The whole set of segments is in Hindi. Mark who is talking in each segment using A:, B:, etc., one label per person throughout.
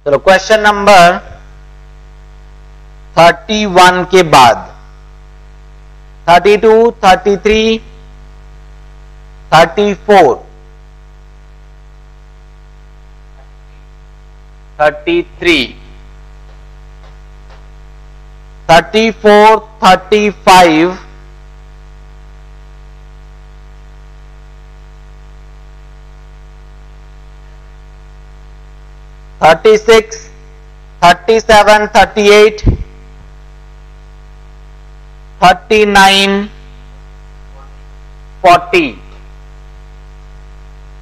A: चलो क्वेश्चन नंबर 31 के बाद 32, 33, 34, 33, 34, 35, 36, 37, 38, 39, 40,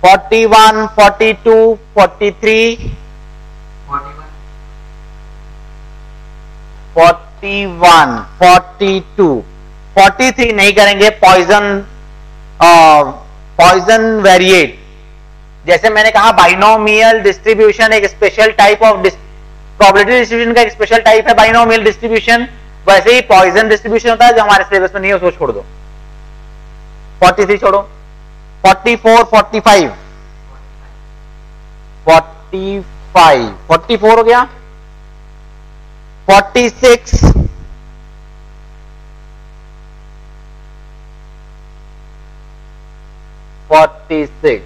A: 41, 42, 43, 41, 42, 43 नहीं करेंगे, पॉइजन वेरिएट। जैसे मैंने कहा बाइनोमियल डिस्ट्रीब्यूशन एक special type of probability distribution का एक स्पेशल टाइप है बाइनोमियल डिस्ट्रीब्यूशन, वैसे ही पॉइजन डिस्ट्रीब्यूशन होता है जो हमारे सिलेबस में नहीं है उसको छोड़ दो। 43 छोड़ो, 44, 45, 45, 44 हो गया, 46, 46,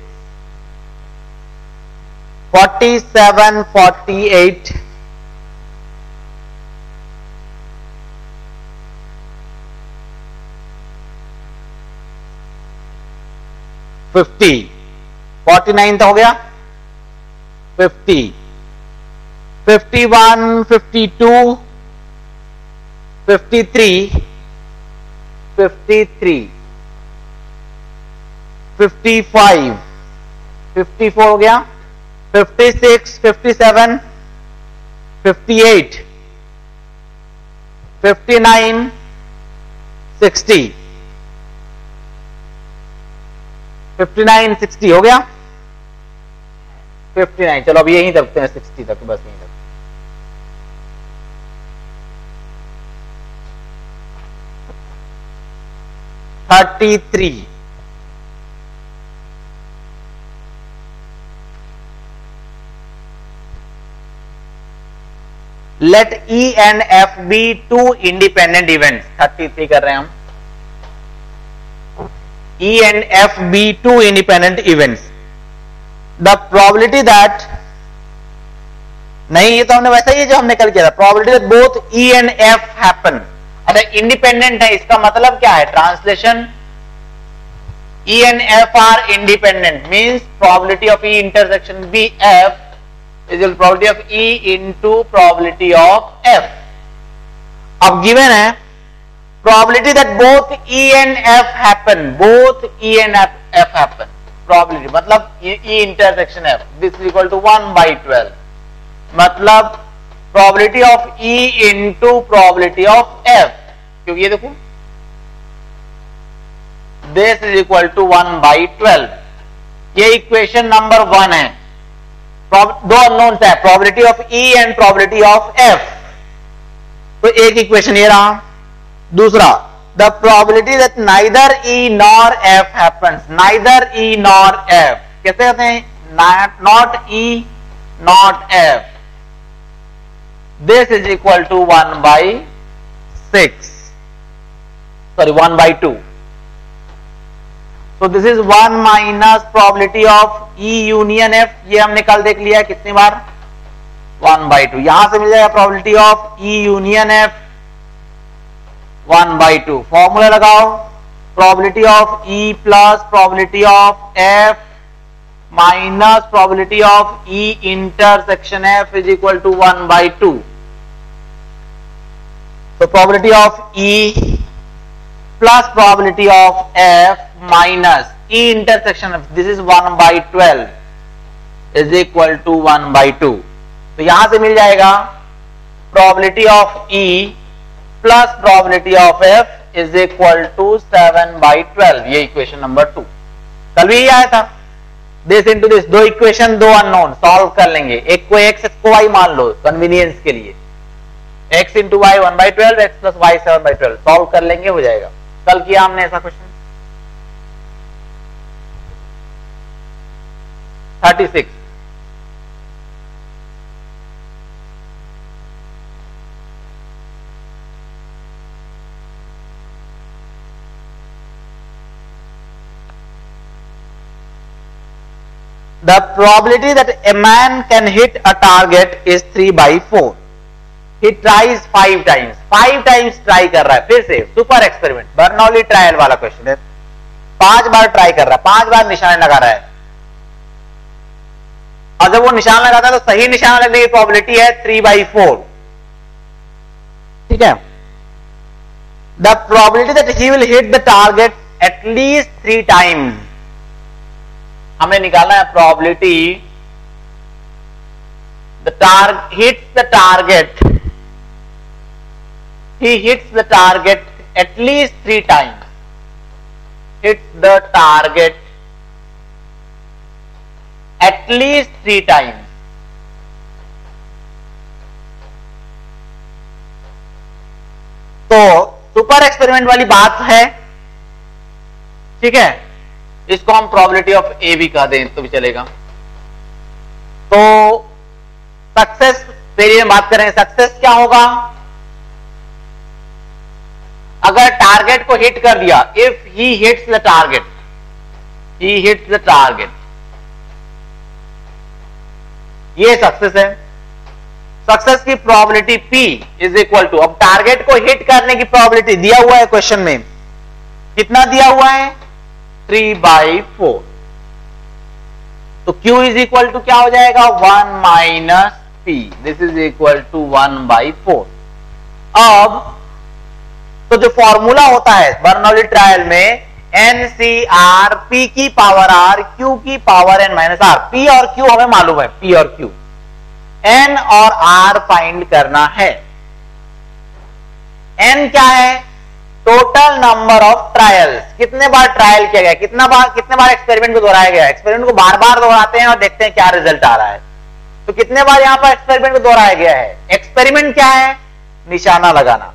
A: 47, 48, 50, 49 तो हो गया, 50, 51, 52, 53, 53, 55, 54 हो गया, 56, 57, 58, 59, 60, 59, 60 हो गया, 59। चलो अब यहीं रखते हैं 60 तक, बस यहीं तक। $33, let E and F be two independent events। 33 कर रहे हैं हम। E and F be two independent events। The probability that, नहीं ये तो हमने वैसा ही जो हमने कल किया था, probability that both E and F happen। अरे इंडिपेंडेंट है, इसका मतलब क्या है? Translation E and F are independent means probability of E intersection BF is the probability of E into probability of F। अब given है probability that both E and F happen, both E and F happen, probability मतलब E intersection F, this is equal to 1/12, मतलब probability of E into probability of F, क्योंकि ये देखो this is equal to 1/12। ये इक्वेशन नंबर 1 है। दो अननोन्स है, probability of E and probability of F। तो एक इक्वेशन ये रहा। दूसरा, the probability that neither E nor F happens, neither E nor F कैसे कहते हैं? Not E not F, this is equal to 1/6, sorry 1/2। तो this is 1 minus probability of E union F, ये हमने कल देख लिया है कितनी बार, 1/2। यहां से मिल जाएगा probability of E union F 1/2। Formula लगाओ, probability of E plus probability of F minus probability of E intersection F is equal to 1/2। तो probability of E plus probability of F minus E intersection of this is 1/12 is equal to 1/2। तो यहां से मिल जाएगा probability of E plus probability of F is equal to 7/12। ये इक्वेशन नंबर 2 कल भी आया था। दिस इंटू दिस, दो इक्वेशन दो अननोन, सॉल्व कर लेंगे। एक को x, एक को y मान लो कन्वीनियंस के लिए। x into y 1/12, x plus y 7/12, solve कर लेंगे, हो जाएगा। कल किया हमने ऐसा question. 36, the probability that a man can hit a target is 3/4. He tries 5 times. 5 times try कर रहा है, फिर से सुपर एक्सपेरिमेंट, बर्नौली ट्रायल वाला क्वेश्चन है। 5 बार ट्राई कर रहा है, 5 बार निशान लगा रहा है, और जब वो निशान लगाता है तो सही निशान लगने की प्रोबेबिलिटी है 3/4। ठीक है, the probability that he will hit the target at least 3 times, हमें निकालना है probability hits the target, he hits the target at least 3 times, hits the target at least 3 times। तो सुपर एक्सपेरिमेंट वाली बात है, ठीक है, इसको हम प्रोबेबिलिटी ऑफ ए भी कह दें तो भी चलेगा। तो सक्सेस पहले हम बात करें, सक्सेस क्या होगा अगर टारगेट को हिट कर दिया, if he hits the target, he hits the target, ये सक्सेस है। सक्सेस की probability P is equal to, अब टारगेट को हिट करने की प्रोबेबिलिटी दिया हुआ है क्वेश्चन में, कितना दिया हुआ है 3/4, तो Q इज इक्वल टू क्या हो जाएगा 1 minus P, this is equal to 1/4। अब तो जो फॉर्मूला होता है बर्नौली ट्रायल में NCR P की पावर R Q की power N minus R, P और Q हमें मालूम है, P और Q, N और R फाइंड करना है। N क्या है, टोटल नंबर ऑफ ट्रायल्स, कितने बार ट्रायल किया गया, कितने बार एक्सपेरिमेंट को दोहराया गया, एक्सपेरिमेंट को बार बार दोहराते हैं और देखते हैं क्या रिजल्ट आ रहा है। तो कितने बार यहां पर एक्सपेरिमेंट को दोहराया गया है, एक्सपेरिमेंट क्या है निशाना लगाना,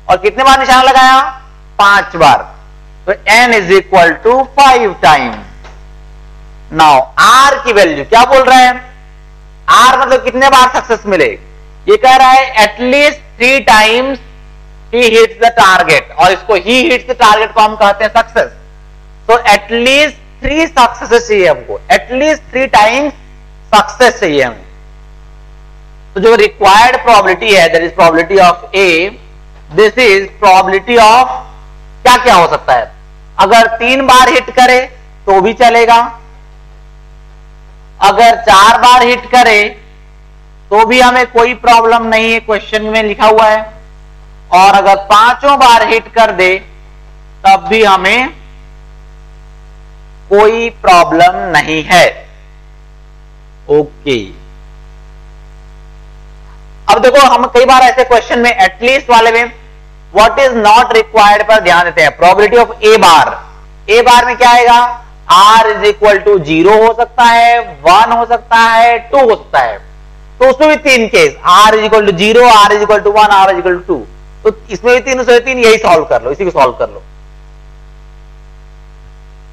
A: और कितने बार निशाना लगाया 5 बार, तो n is equal to 5 times. Now r की वैल्यू क्या बोल रहा है, r मतलब कितने बार सक्सेस मिले, ये कह रहा है at least 3 times he hits the target, और इसको ही हिट्स द टारगेट को हम कहते हैं सक्सेस। तो एटलीस्ट 3 सक्सेस चाहिए हमको, एटलीस्ट 3 टाइम्स सक्सेस चाहिए हमें। तो जो रिक्वायर्ड प्रोबेबिलिटी है that is probability of A, this is probability of क्या क्या हो सकता है, अगर 3 बार हिट करे तो भी चलेगा, अगर 4 बार हिट करे तो भी हमें कोई प्रॉब्लम नहीं है, क्वेश्चन में लिखा हुआ है, और अगर 5 बार हिट कर दे तब भी हमें कोई प्रॉब्लम नहीं है। ओके, अब देखो हम कई बार ऐसे क्वेश्चन में एटलीस्ट वाले में व्हाट इज नॉट रिक्वायर्ड पर ध्यान देते हैं। प्रोबेबिलिटी ऑफ ए बार में क्या आएगा, r इज इक्वल टू 0 हो सकता है, 1 हो सकता है, 2 हो सकता है, तो उसमें भी 3 case, r is equal to 0, r is equal to 1, r is equal to 2, तो इसमें भी 3 से 3, यही सॉल्व कर लो, इसी को सॉल्व कर लो।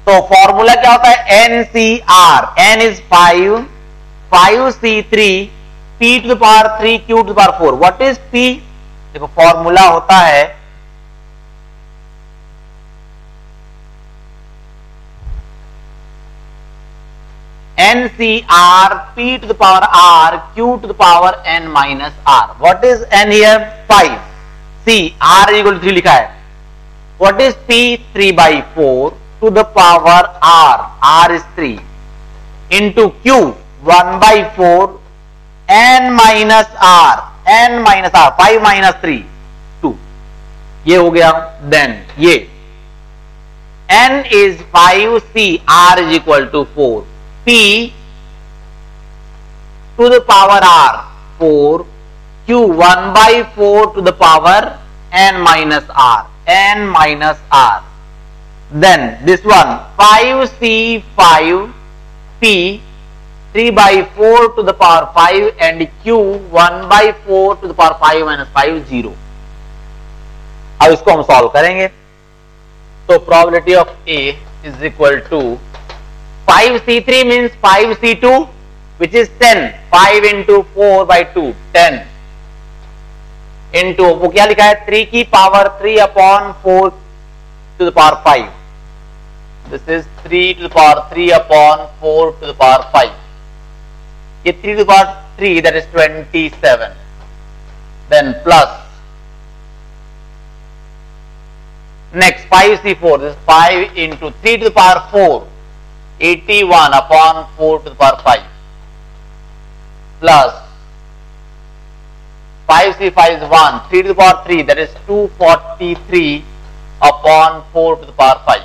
A: तो फॉर्मूला क्या होता है NCR, n is 5, 5C3 P to the power 3 Q to the power 4, what is P, देखो फॉर्मूला होता है NCR P to the power R Q to the power N minus R. What is N here? 5. C R equal to 3 लिखा है. What is P? 3/4 to the power R. R is 3 into Q 1/4 N minus R. N minus R 5 minus 3 2. ये हो गया. Then ये N is 5 C R is equal to 4. P to the power R 4 Q 1/4 to the power N minus R N minus R. Then this one 5C 5 P 3/4 to the power 5 and Q 1/4 to the power 5 minus 5 0. अब इसको हम सॉल्व करेंगे. तो probability of A is equal to 5C3 means 5C2 which is 10. 5 into 4/2 10 into वो क्या लिखा है 3 की power 3 upon 4 to the power 5. This is 3 to the power 3 upon 4 to the power 5. ये 3 to the power 3 that is 27. Then plus next 5c4, this is 5 into 3 to the power 4, 81 upon 4 to the power 5, plus 5c5 is 1, 3 to the power 3 that is 243 upon 4 to the power 5.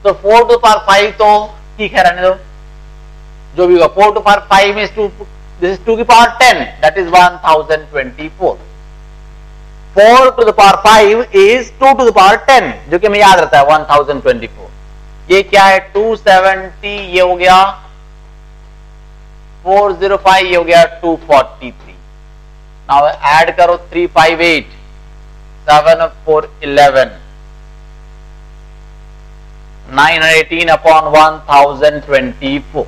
A: तो 4 to the power 5 तो ठीक है, रहने दो जो भी होगा. 4 to the power 5 is 2, this is 2 की power 10 that is 1024. 4 to the power 5 is 2 to the power 10 जो कि हमें याद रहता है 1024. ये क्या है 270, ये हो गया 405, ये हो गया 243. नाउ ऐड करो 358, 7 4 11, 918 upon 1024.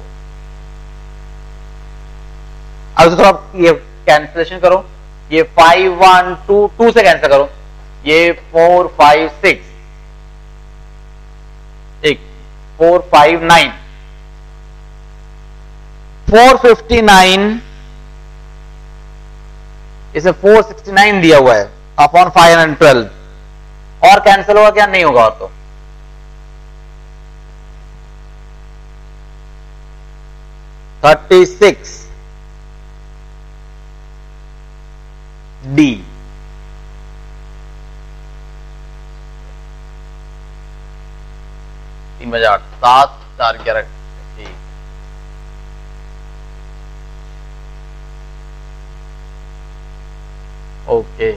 A: अब थोड़ा ये कैंसिलेशन करो, ये 5 1 2 2 से कैंसिल करो, ये 4 5 6 एक 4 5 9 459, इसे 469 दिया हुआ है अपॉन 512. और कैंसिल होगा क्या? नहीं होगा. और तो 36 डी. तीन बजे 8 7 4 11 ठीक. ओके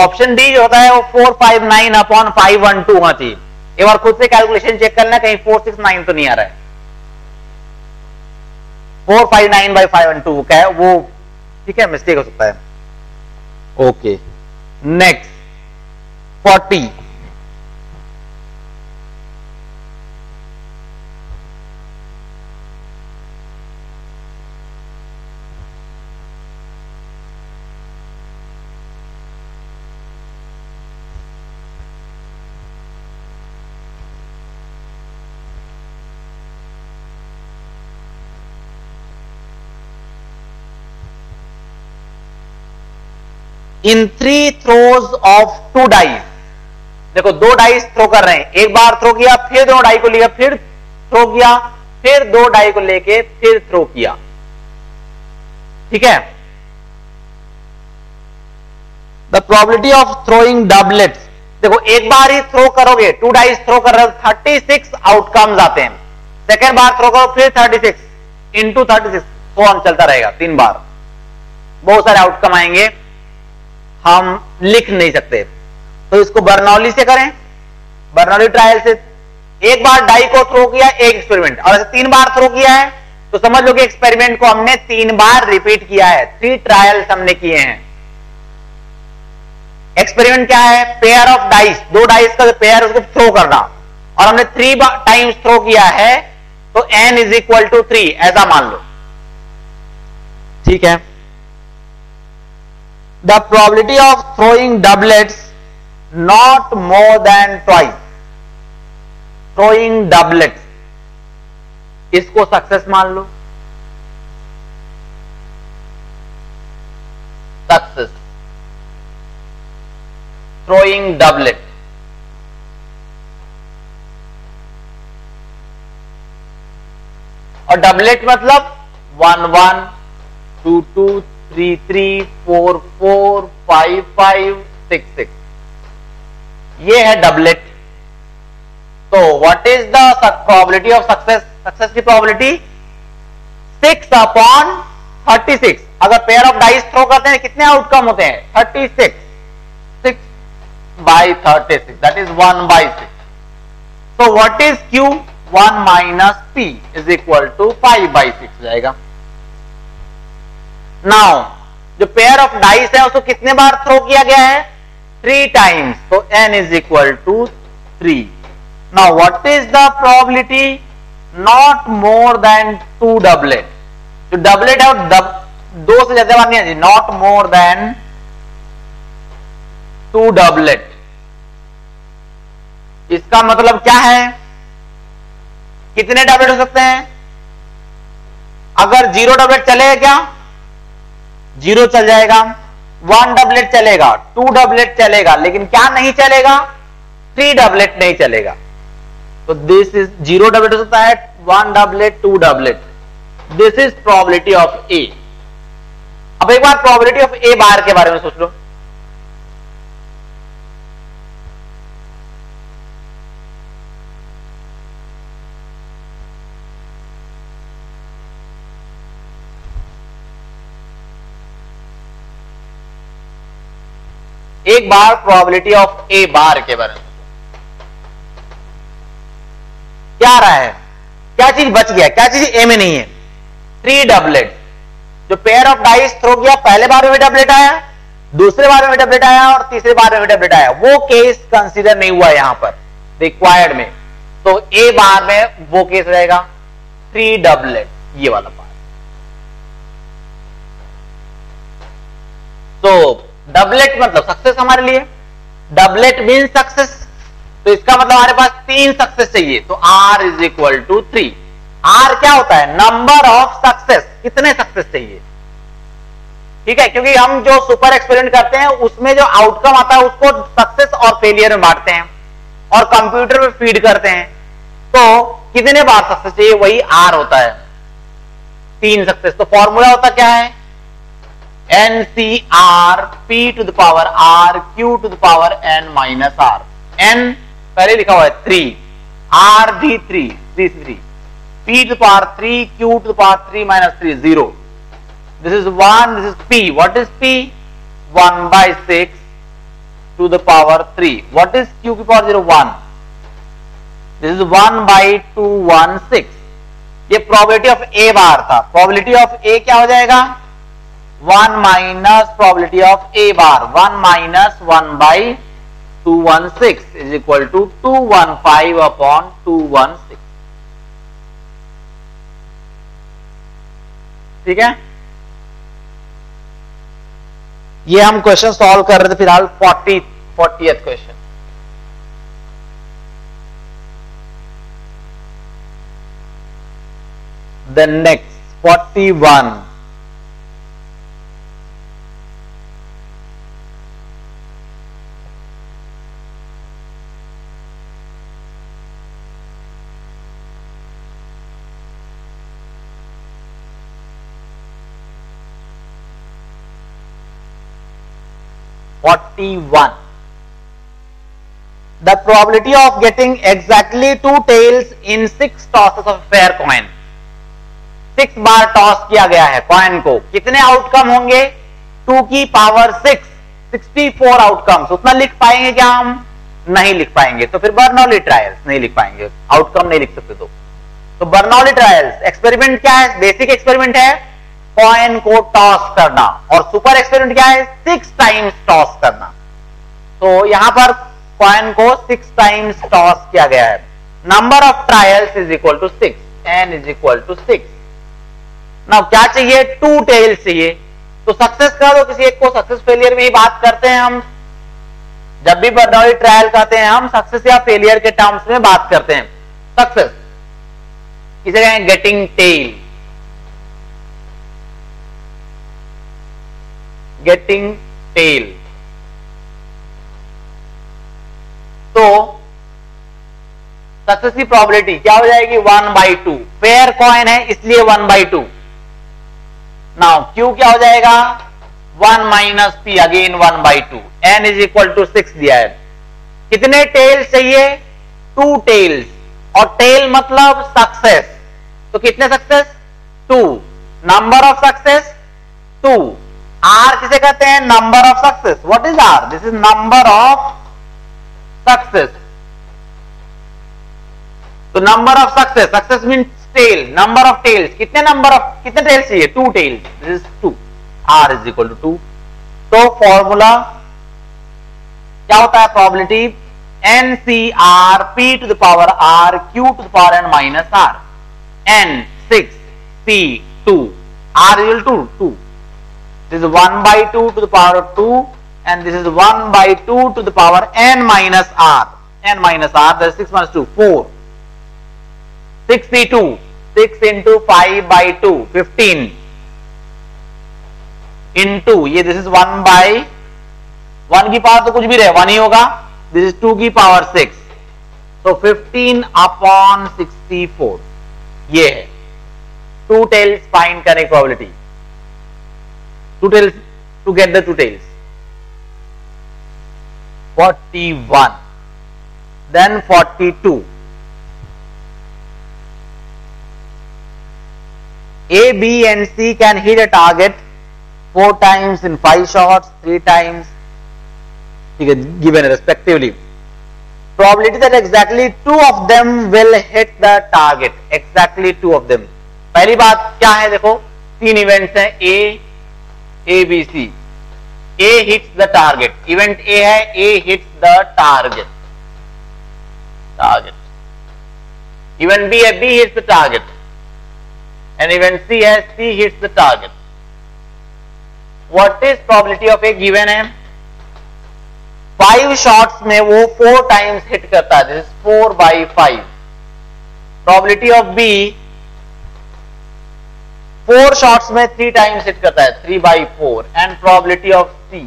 A: ऑप्शन डी जो होता है वो 459 अपॉन 512 होना चाहिए. एक बार खुद से कैलकुलेशन चेक करना कहीं 469 तो नहीं आ रहा है. 459 by 512 क्या है वो, ठीक है, मिस्टेक हो सकता है. Okay next 40. In 3 throws of 2 dice, देखो 2 डाइस थ्रो कर रहे हैं, एक बार थ्रो किया, फिर 2 डाई को लिया, फिर थ्रो किया, फिर 2 डाई को लेके फिर थ्रो किया. ठीक है. The probability of throwing doublets, देखो एक बार ही थ्रो करोगे, 2 डाइस थ्रो कर रहे हो, 36 आउटकम्स आते हैं. सेकेंड बार थ्रो करो फिर 36 इंटू 36 फोन चलता रहेगा 3 बार, बहुत सारे आउटकम आएंगे, हम लिख नहीं सकते. तो इसको बर्नौली से करें, बर्नौली ट्रायल से. एक बार डाई को थ्रो किया, एक एक्सपेरिमेंट, और ऐसे 3 बार थ्रो किया है तो समझ लो कि एक्सपेरिमेंट को हमने 3 बार रिपीट किया है. 3 ट्रायल्स हमने किए हैं. एक्सपेरिमेंट क्या है? पेयर ऑफ डाइस, 2 डाइस का पेयर उसको थ्रो करना, और हमने 3 टाइम्स थ्रो किया है तो n इज इक्वल टू 3 ऐसा मान लो. ठीक है. The probability of throwing doublets not more than twice. Throwing doublets, इसको सक्सेस मान लो. Success throwing doublet. और डबलेट मतलब 1 1 2 2 3 3 4 4 5 5 6 6, ये है डबलेट. तो what is the probability of success? Success की प्रोबेबिलिटी 6 अपॉन 36. अगर पेयर ऑफ डाइस थ्रो करते हैं कितने आउटकम होते हैं? 36. 6 by 36 that is 1 by 6. So what is Q? 1 minus P is equal to 5 by 6 जाएगा. Now जो पेयर ऑफ डाइस है उसको कितने बार थ्रो किया गया है? 3 टाइम्स. तो n is equal to 3. Now what is the probability? Not more than 2 doublet. जो डबलेट है वो 2 से ज्यादा बार नहीं आती. Not more than 2 doublet. इसका मतलब क्या है, कितने डबलेट हो सकते हैं? अगर 0 डबलेट चलेगा क्या? 0 चल जाएगा। 1 डबलेट चलेगा, 2 डबलेट चलेगा, लेकिन क्या नहीं चलेगा? 3 डबलेट नहीं चलेगा। तो दिस इज 0 डबलेट हो सकता है, 1 doublet, 2 doublet. This is probability of A. अब एक बार प्रोबेबिलिटी ऑफ ए बार के बारे में सोच लो। एक बार प्रोबेबिलिटी ऑफ ए बार के बारे में क्या आ रहा है, क्या चीज बच गया, क्या चीज ए में नहीं है? 3 डबलेट। जो पेयर ऑफ डाइस थ्रो किया, पहले बार में डबलेट आया, दूसरे बार में डबलेट आया और तीसरे बार में डबलेट आया, वो केस कंसीडर नहीं हुआ यहां पर रिक्वायर्ड में। तो ए बार में वो केस रहेगा 3 डबलेट, ये वाला पार्ट। तो डबलेट मतलब सक्सेस हमारे लिए, डबलेट मीन सक्सेस। तो इसका मतलब हमारे पास 3 सक्सेस चाहिए, तो R is equal to 3। R क्या होता है? नंबर ऑफ सक्सेस, कितने सक्सेस चाहिए, ठीक है? क्योंकि हम जो सुपर एक्सपेरिमेंट करते हैं उसमें जो आउटकम आता है उसको सक्सेस और फेलियर में बांटते हैं और कंप्यूटर में फीड करते हैं। तो कितने बार सक्सेस चाहिए, वही R होता है, 3 सक्सेस। तो फॉर्मूला होता क्या है? NCR P to the power R Q to the power N minus R। N पहले लिखा हुआ है 3, R भी 3, 3 P to the power 3, Q to the power 3 minus 3, 0. This is 1, this is P. What is P? 1 by 6 to the power 3. What is Q की power 0? 1. This is 1 by 2, 1, 6. ये प्रोबेबिलिटी ऑफ ए बार था। प्रोबेबिलिटी ऑफ ए क्या हो जाएगा? 1 minus probability of A bar, 1 minus 1 by 216 is equal to 215 upon 216। ठीक है, ये हम क्वेश्चन सॉल्व कर रहे थे फिलहाल 40th question. The next 41, the probability of getting exactly 2 tails in 6 tosses of a fair coin। 6 bar toss किया गया है कॉइन को, कितने आउटकम होंगे? 2 की पावर 6, 64 आउटकम्स। उतना लिख पाएंगे क्या हम? नहीं लिख पाएंगे। तो फिर बर्नौली ट्रायल्स नहीं लिख पाएंगे, आउटकम नहीं लिख सकते। तो बर्नौली ट्रायल्स एक्सपेरिमेंट क्या है? बेसिक एक्सपेरिमेंट है कॉइन को टॉस करना, और सुपर एक्सपेरिमेंट क्या है? 6 टाइम्स टॉस करना। तो यहां पर कॉइन को 6 टाइम्स टॉस किया गया है। Number of trials is equal to 6, n is equal to 6। Now क्या चाहिए? 2 टेल्स चाहिए। तो सक्सेस का तो किसी एक को सक्सेस फेलियर में ही बात करते हैं हम। जब भी बर्नौली ट्रायल करते हैं हम सक्सेस या फेलियर के टर्म्स में बात करते हैं। सक्सेस किसे कहें? Getting tail, getting tail. तो सक्सेस की प्रोबेबिलिटी क्या हो जाएगी? 1/2। फेयर कॉइन है इसलिए 1/2। नाउ क्यू क्या हो जाएगा? 1 minus P, again 1/2। n is equal to 6 दिया है। कितने टेल्स चाहिए? 2 टेल्स, और टेल मतलब सक्सेस। तो कितने success? 2। Number of success 2। R किसे कहते हैं? Number of success. What is R? This is number of success. तो number of success, success means tail, number of tails. कितने टेल्स चाहिए? 2 tails, this is 2। R is equal to 2। तो फॉर्मूला क्या होता है? Probability NCR P to the power R Q to the power N minus R। N 6, P 2, R equal to 2। This is 1/2 to the power of 2, and this is 1 by 2 to the power n minus r. N minus r, that is 6 minus 2, 4. 62, 6 into 5 by 2, 15. Into, ये this is 1 by 1 की पावर तो कुछ भी रहे 1 ही होगा. This is 2 की पावर 6. तो 15 upon 64. ये है 2 tails find करने की probability. 2 tails to get the 2 tails. 41. Then 42. A, B and C can hit a target 4 times in 5 shots, 3 times given respectively. Probability that exactly 2 of them will hit the target. Exactly 2 of them. पहली बात क्या है देखो, 3 इवेंट्स हैं A, B, C. A hits the target. Event A है, A hits the target. Event B है, B hits the target. And event C है, C hits the target. What is probability of A given है? 5 shots में वो 4 times hit करता है. This is 4 by 5. Probability of B 4 shots में 3 times hit करता है, 3 by 4. And probability of C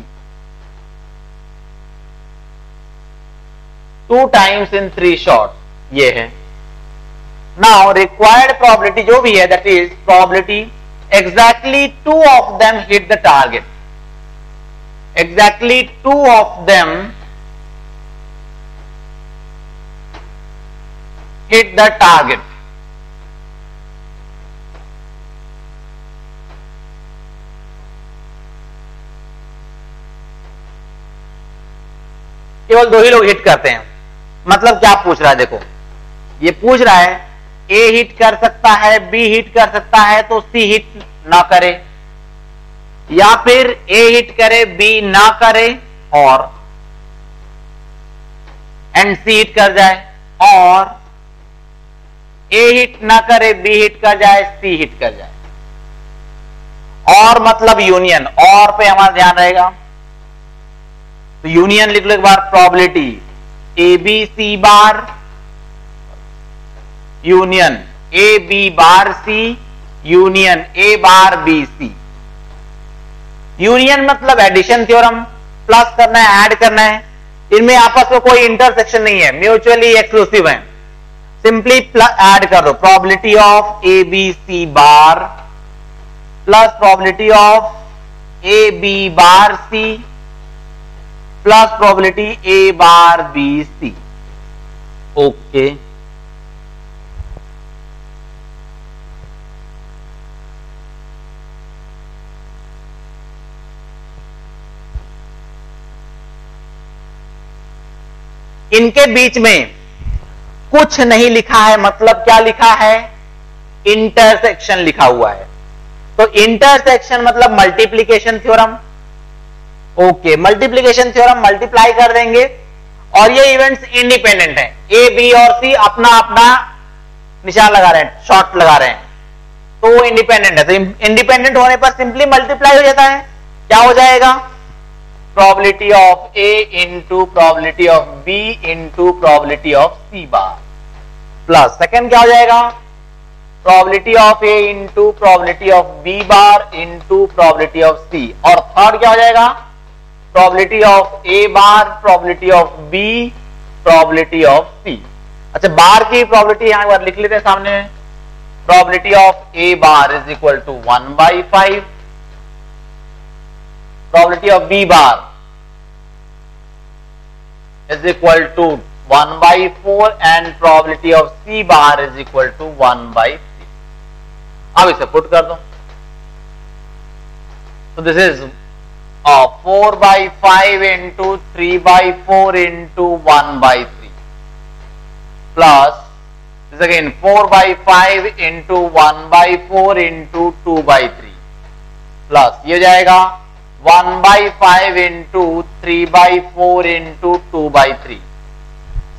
A: 2 times in 3 shots. ये है. Now required probability जो भी है, that is probability exactly 2 of them hit the target. Exactly 2 of them hit the target. केवल 2 ही लोग हिट करते हैं. मतलब क्या पूछ रहा है देखो, ये पूछ रहा है A हिट कर सकता है, B हिट कर सकता है तो C हिट ना करे, या फिर A हिट करे B ना करे और एंड C हिट कर जाए, और A हिट ना करे B हिट कर जाए, C हिट कर जाए. और मतलब यूनियन, और पे हमारा ध्यान रहेगा. तो यूनियन लिख लो एक बार. Probability A B C bar union A B bar C union A bar B C. Union मतलब एडिशन थ्योरम, प्लस करना है, ऐड करना है. इनमें आपस में कोई इंटरसेक्शन नहीं है, म्यूचुअली एक्सक्लूसिव है. सिंपली ऐड कर दो. Probability of A B C bar plus probability of A B bar C plus probability A bar B C. Okay, इनके बीच में कुछ नहीं लिखा है. मतलब क्या लिखा है? इंटरसेक्शन लिखा हुआ है. तो इंटरसेक्शन मतलब multiplication theorem. Okay, multiplication theorem multiply कर देंगे और ये इवेंट्स इंडिपेंडेंट हैं. ए बी और सी अपना अपना निशान लगा रहे हैं, शॉर्ट लगा रहे हैं, तो वो इंडिपेंडेंट है. तो इंडिपेंडेंट होने पर सिंपली मल्टीप्लाई हो जाता है. क्या हो जाएगा? Probability of A into probability of B into probability of C bar plus second क्या हो जाएगा? Probability of A into probability of B bar into probability of C. और थर्ड क्या हो जाएगा? Probability of A bar probability of B probability of C. अच्छा, बार की प्रोबेबिलिटी यहां पर लिख लेते हैं सामने में. Probability of A bar is equal to 1 by 5. Probability of B bar is equal to 1 by 4 and probability of C bar is equal to 1 by 3. अब इसे पुट कर दो. So this is 4 by 5 into 3 by 4 into 1 by 3 plus this again 4 by 5 into 1 by 4 into 2 by 3 plus ये जाएगा 1 by 5 into 3 by 4 into 2 by 3.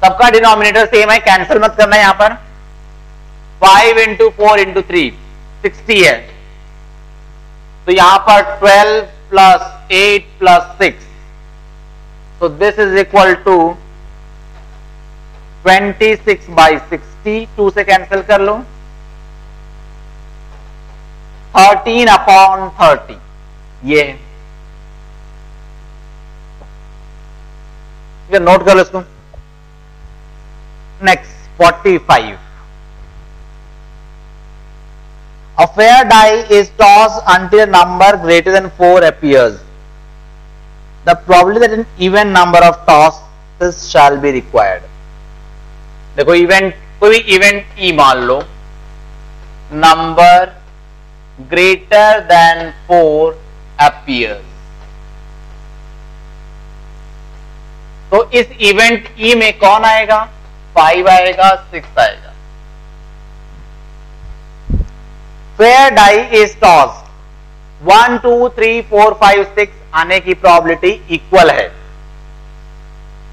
A: सबका डिनोमिनेटर सेम है, कैंसिल मत करना है. यहां पर 5 into 4 into 3 60 है, तो यहां पर 12 plus 8 plus 6 So this is equal to 26/60, 2 से कैंसिल कर लो, 13/30 ये नोट कर लो इसको। Next 45, a fair die is tossed until a number greater than 4 appears. The probability that an even number of tosses shall be required. देखो इवेंट, कोई भी इवेंट ई मान लो, नंबर ग्रेटर देन 4 appears, तो इस इवेंट ई में कौन आएगा? 5 आएगा, 6 आएगा। फेयर डाई इज टॉस्ड, 1 2 3 4 5 6 आने की प्रोबेबिलिटी इक्वल है।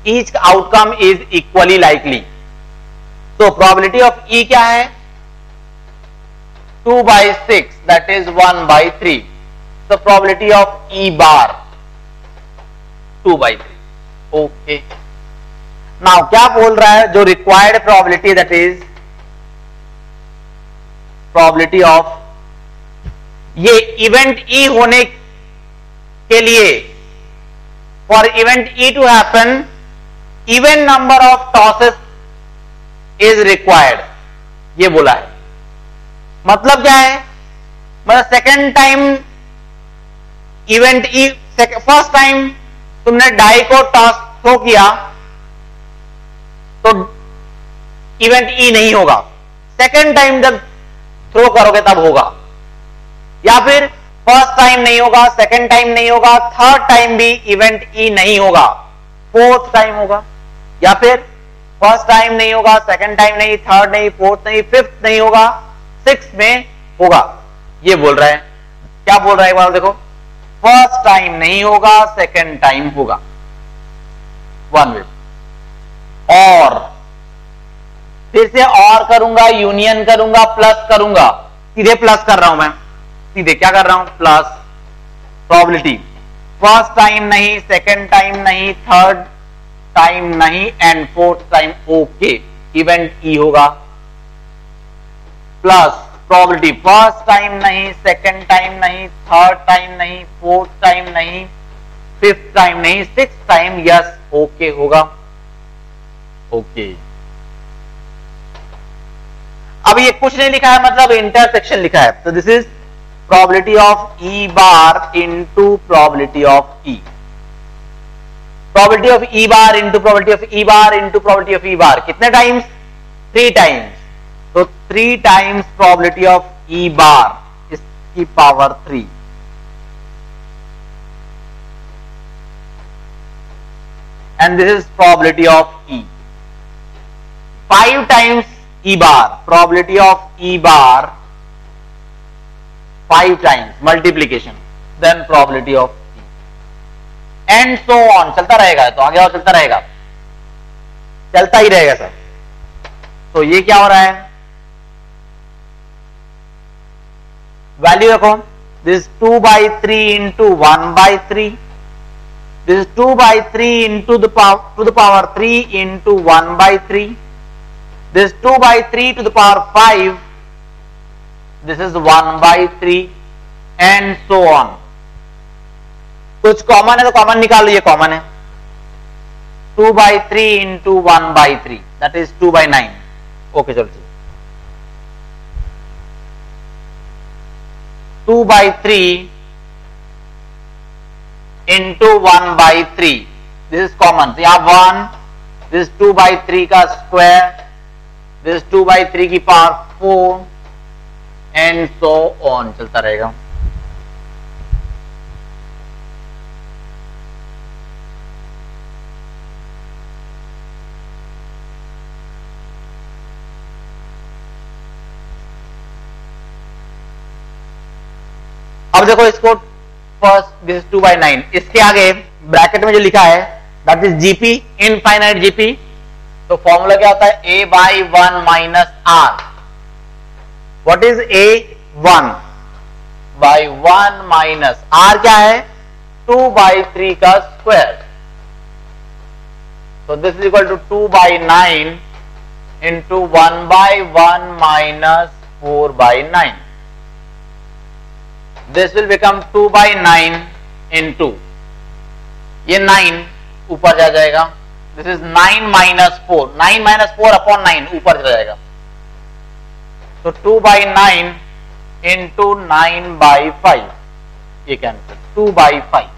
A: Each outcome is equally likely. तो प्रोबेबिलिटी ऑफ ई क्या है? 2/6, दैट इज 1/3। तो probability of E bar 2/3। Okay, now क्या बोल रहा है? जो required probability that is probability of ये इवेंट ई होने के लिए, for event E to happen even number of tosses is required, ये बोला है। मतलब क्या है? मतलब second time event E, first time तुमने डाई को टॉस थ्रो किया तो इवेंट ई नहीं होगा, सेकेंड टाइम जब थ्रो करोगे तब होगा। या फिर फर्स्ट टाइम नहीं होगा, सेकेंड टाइम नहीं होगा, थर्ड टाइम भी इवेंट ई नहीं होगा, फोर्थ टाइम होगा। या फिर फर्स्ट टाइम नहीं होगा, सेकेंड टाइम नहीं, थर्ड नहीं, फोर्थ नहीं, फिफ्थ नहीं होगा, सिक्स में होगा, ये बोल रहा है। क्या बोल रहा है एक बार देखो, फर्स्ट टाइम नहीं होगा, सेकेंड टाइम होगा, वन वे। और फिर से और करूंगा, यूनियन करूंगा, प्लस करूंगा, सीधे प्लस कर रहा हूं मैं, सीधे क्या कर रहा हूं? प्लस प्रोबेबिलिटी, फर्स्ट टाइम नहीं, सेकेंड टाइम नहीं, थर्ड टाइम नहीं and fourth time okay, event E होगा। प्लस प्रोबेबिलिटी, फर्स्ट टाइम नहीं, सेकेंड टाइम नहीं, थर्ड टाइम नहीं, फोर्थ टाइम नहीं, फिफ्थ टाइम नहीं, सिक्स टाइम यस ओके होगा। ओके, अब ये कुछ नहीं लिखा है, मतलब इंटरसेक्शन लिखा है। तो this is probability of E bar into probability of E, probability of E bar into probability of E bar into probability of E bar, कितने टाइम्स? 3 टाइम्स। तो 3 times probability of E bar इसकी power 3, and this is probability of E. 5 times E bar, probability of E bar 5 times multiplication, then probability of E, and so on, चलता रहेगा। तो आगे और चलता रहेगा, चलता ही रहेगा सर। तो ये क्या हो रहा है? वैल्यू देखो, this 2/3 into 1/3, this 2/3 into the power 3 into 1/3, this 2/3 to the power 5, this is 1/3 and so on। कुछ कॉमन है तो कॉमन निकाल लो, ये कॉमन है, 2/3 इंटू 1/3 दैट इज 2/9। ओके चलो, 2/3 इंटू 1/3, दिस इज कॉमन, तो यहां 1, दिस 2/3 का स्क्वायर, दिस 2/3 की पावर 4 एंड सो ऑन, चलता रहेगा। अब देखो इसको, फर्स्ट दिस 2/9, इसके आगे ब्रैकेट में जो लिखा है that is GP, infinite GP. तो फॉर्मूला क्या होता है? a/1 minus r. What is a1/1 minus r? क्या है? 2/3 का square. So this is equal to 2 by 9 into 1 by 1 minus 4 by 9. This will become 2 by 9 into, ये 9 ऊपर जा जाएगा, this is 9 minus 4, 9 minus 4 upon 9 ऊपर चला जाएगा, तो 2 by 9 into 9 by 5, ये कैंसिल, 2 by 5.